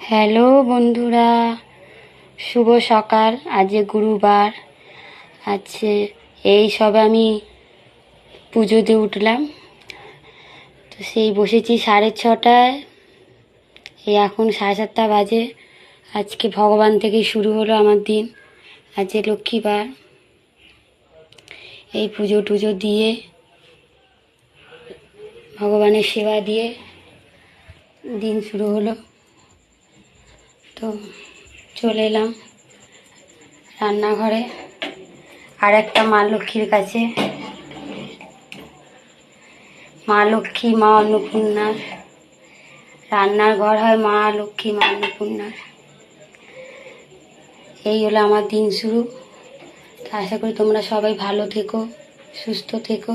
Hello বন্ধুরা, শুভ সকাল। আজ গুরুবার আছে, এই সবে আমি পুজো দিয়ে উঠলাম। তো সেই বসেছি 6:30। এই এখন 7:30 বাজে। আজকে ভগবান থেকেই শুরু হলো আমার দিন। আজকে লক্ষ্মীবার। এই পুজো টুজো দিয়ে ভগবানের সেবা দিয়ে দিন শুরু হলো। তো চলে এলাম রান্নাঘরে আর একটা মা লক্ষ্মীর কাছে। মা লক্ষ্মী, মা অন্নপূর্ণার রান্নার ঘর হয় মা লক্ষ্মী, মা অন্নপূর্ণার। এই হলো আমার দিন শুরু। তো আশা করি তোমরা সবাই ভালো থেকো, সুস্থ থেকো।